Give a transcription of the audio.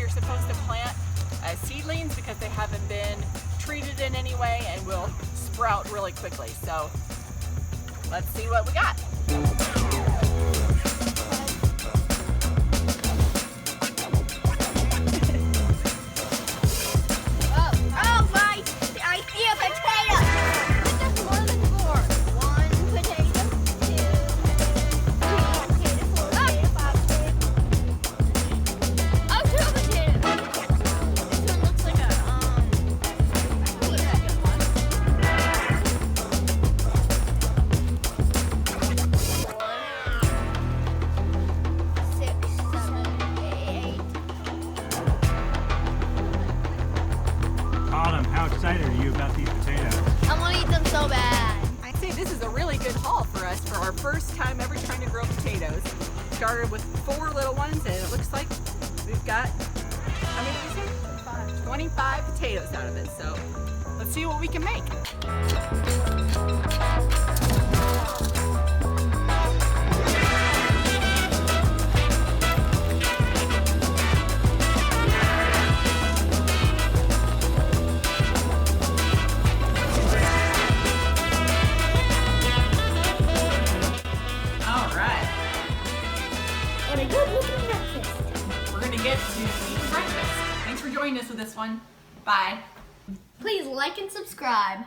you're supposed to plant as seedlings because they haven't been treated in any way and will sprout really quickly. So let's see what we got. How excited are you about these potatoes? I want to eat them so bad. I'd say this is a really good haul for us for our first time ever trying to grow potatoes. Started with 4 little ones and it looks like we've got, how many did you say? 25 potatoes out of it. So let's see what we can make. We're gonna get to eat breakfast. Thanks for joining us with this one. Bye. Please like and subscribe.